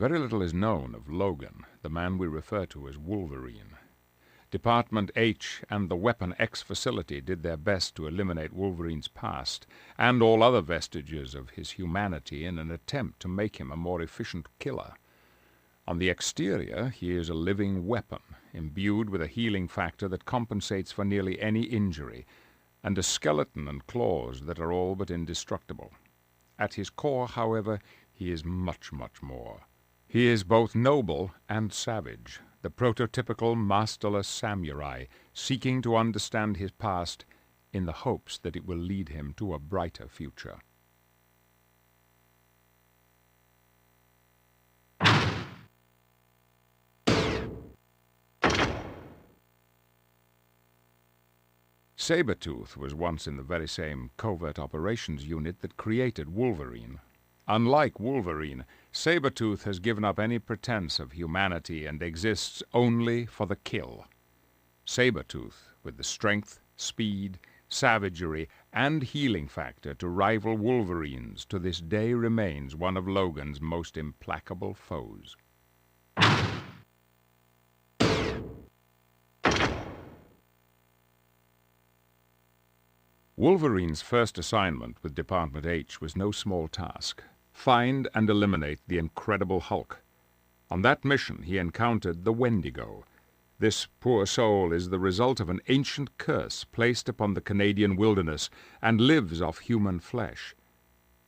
Very little is known of Logan, the man we refer to as Wolverine. Department H and the Weapon X facility did their best to eliminate Wolverine's past and all other vestiges of his humanity in an attempt to make him a more efficient killer. On the exterior, he is a living weapon, imbued with a healing factor that compensates for nearly any injury, and a skeleton and claws that are all but indestructible. At his core, however, he is much, much more. He is both noble and savage, the prototypical masterless samurai, seeking to understand his past in the hopes that it will lead him to a brighter future. Sabretooth was once in the very same covert operations unit that created Wolverine. Unlike Wolverine, Sabretooth has given up any pretense of humanity and exists only for the kill. Sabretooth, with the strength, speed, savagery, and healing factor to rival Wolverine's, to this day remains one of Logan's most implacable foes. Wolverine's first assignment with Department H was no small task. Find and eliminate the Incredible Hulk. On that mission he encountered the Wendigo. This poor soul is the result of an ancient curse placed upon the Canadian wilderness and lives off human flesh.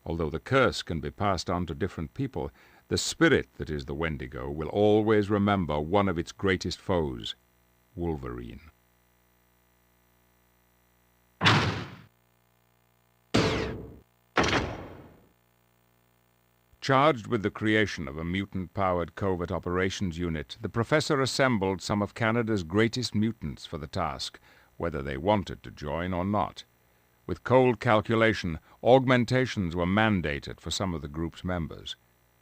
Although the curse can be passed on to different people, the spirit that is the Wendigo will always remember one of its greatest foes, Wolverine. Charged with the creation of a mutant-powered covert operations unit, the professor assembled some of Canada's greatest mutants for the task, whether they wanted to join or not. With cold calculation, augmentations were mandated for some of the group's members.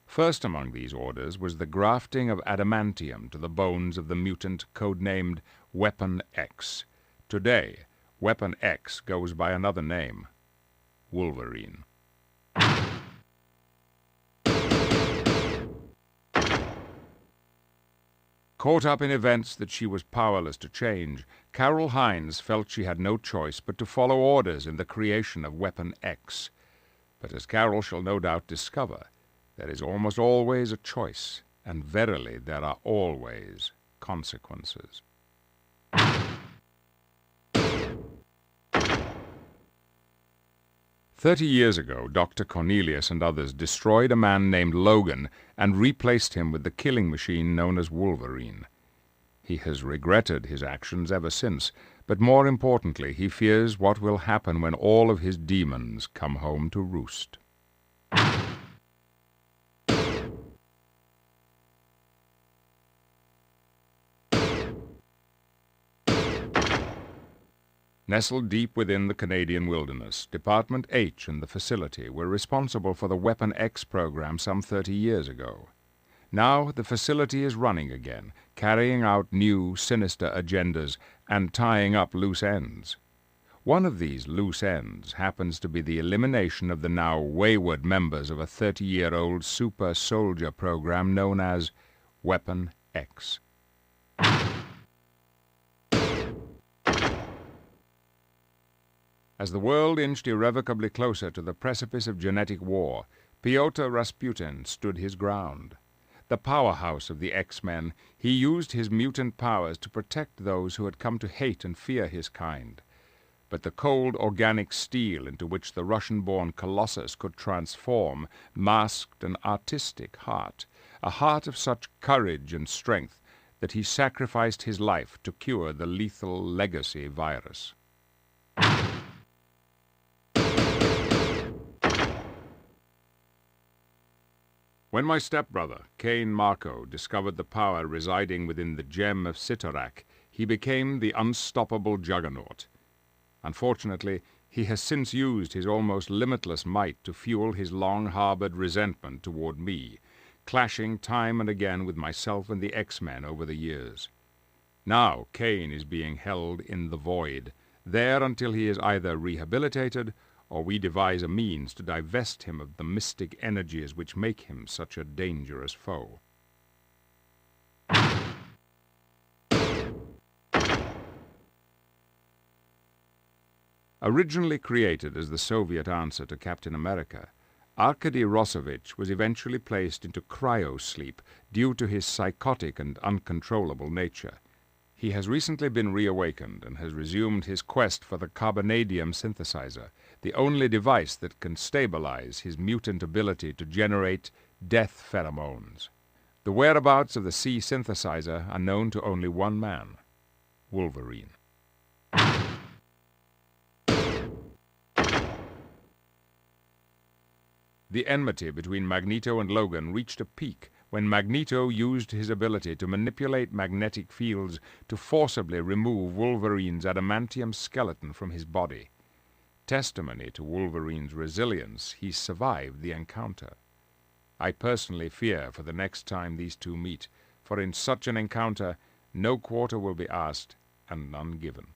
First among these orders was the grafting of adamantium to the bones of the mutant codenamed Weapon X. Today, Weapon X goes by another name, Wolverine. Caught up in events that she was powerless to change, Carol Hines felt she had no choice but to follow orders in the creation of Weapon X. But as Carol shall no doubt discover, there is almost always a choice, and verily there are always consequences. "30 years ago, Dr. Cornelius and others destroyed a man named Logan and replaced him with the killing machine known as Wolverine. He has regretted his actions ever since, but more importantly, he fears what will happen when all of his demons come home to roost. Nestled deep within the Canadian wilderness, Department H and the facility were responsible for the Weapon X program some 30 years ago. Now the facility is running again, carrying out new, sinister agendas and tying up loose ends. One of these loose ends happens to be the elimination of the now wayward members of a 30-year-old super soldier program known as Weapon X. As the world inched irrevocably closer to the precipice of genetic war, Pyotr Rasputin stood his ground. The powerhouse of the Xmen, he used his mutant powers to protect those who had come to hate and fear his kind. But the cold organic steel into which the Russian-born Colossus could transform masked an artistic heart, a heart of such courage and strength that he sacrificed his life to cure the lethal legacy virus. When my stepbrother, Cain Marco, discovered the power residing within the gem of Sitorak, he became the unstoppable Juggernaut. Unfortunately, he has since used his almost limitless might to fuel his long-harbored resentment toward me, clashing time and again with myself and the X-Men over the years. Now Cain is being held in the void, there until he is either rehabilitated or we devise a means to divest him of the mystic energies which make him such a dangerous foe. Originally created as the Soviet answer to Captain America, Arkady Rossovich was eventually placed into cryosleep due to his psychotic and uncontrollable nature. He has recently been reawakened and has resumed his quest for the carbonadium synthesizer, the only device that can stabilize his mutant ability to generate death pheromones. The whereabouts of the C synthesizer are known to only one man, Wolverine. The enmity between Magneto and Logan reached a peak when Magneto used his ability to manipulate magnetic fields to forcibly remove Wolverine's adamantium skeleton from his body. Testimony to Wolverine's resilience, he survived the encounter. I personally fear for the next time these two meet, for in such an encounter no quarter will be asked and none given.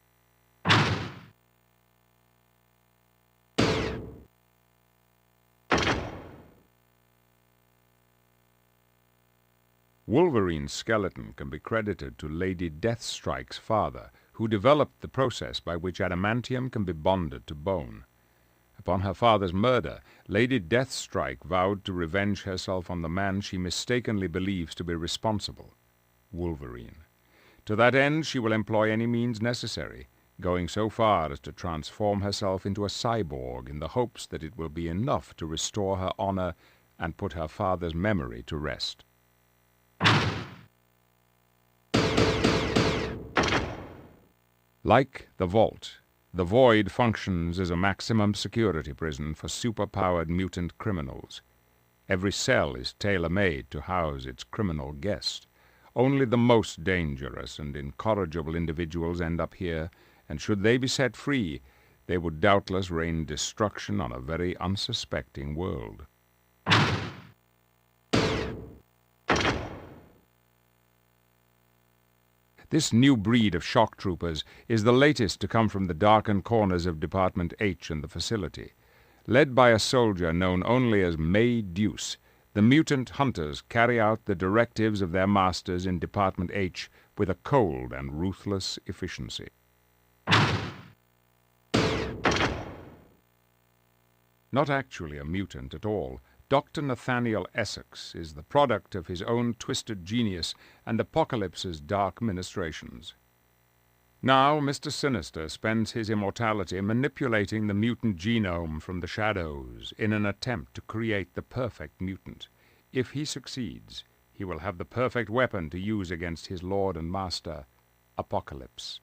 Wolverine's skeleton can be credited to Lady Deathstrike's father, who developed the process by which adamantium can be bonded to bone. Upon her father's murder, Lady Deathstrike vowed to revenge herself on the man she mistakenly believes to be responsible, Wolverine. To that end she will employ any means necessary, going so far as to transform herself into a cyborg in the hopes that it will be enough to restore her honor and put her father's memory to rest. Like the Vault, the Void functions as a maximum security prison for superpowered mutant criminals. Every cell is tailor-made to house its criminal guest. Only the most dangerous and incorrigible individuals end up here, and should they be set free, they would doubtless rain destruction on a very unsuspecting world. This new breed of shock troopers is the latest to come from the darkened corners of Department H and the facility. Led by a soldier known only as May Deuce, the mutant hunters carry out the directives of their masters in Department H with a cold and ruthless efficiency. Not actually a mutant at all, Dr. Nathaniel Essex is the product of his own twisted genius and Apocalypse's dark ministrations. Now Mr. Sinister spends his immortality manipulating the mutant genome from the shadows in an attempt to create the perfect mutant. If he succeeds, he will have the perfect weapon to use against his lord and master, Apocalypse.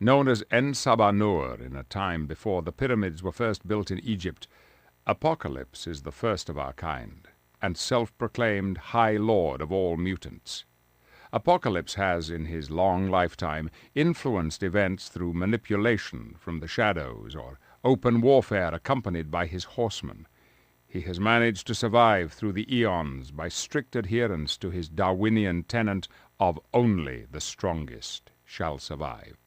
Known as En-Saba-Nur in a time before the pyramids were first built in Egypt, Apocalypse is the first of our kind, and self-proclaimed High Lord of all mutants. Apocalypse has, in his long lifetime, influenced events through manipulation from the shadows or open warfare accompanied by his horsemen. He has managed to survive through the eons by strict adherence to his Darwinian tenet of only the strongest shall survive.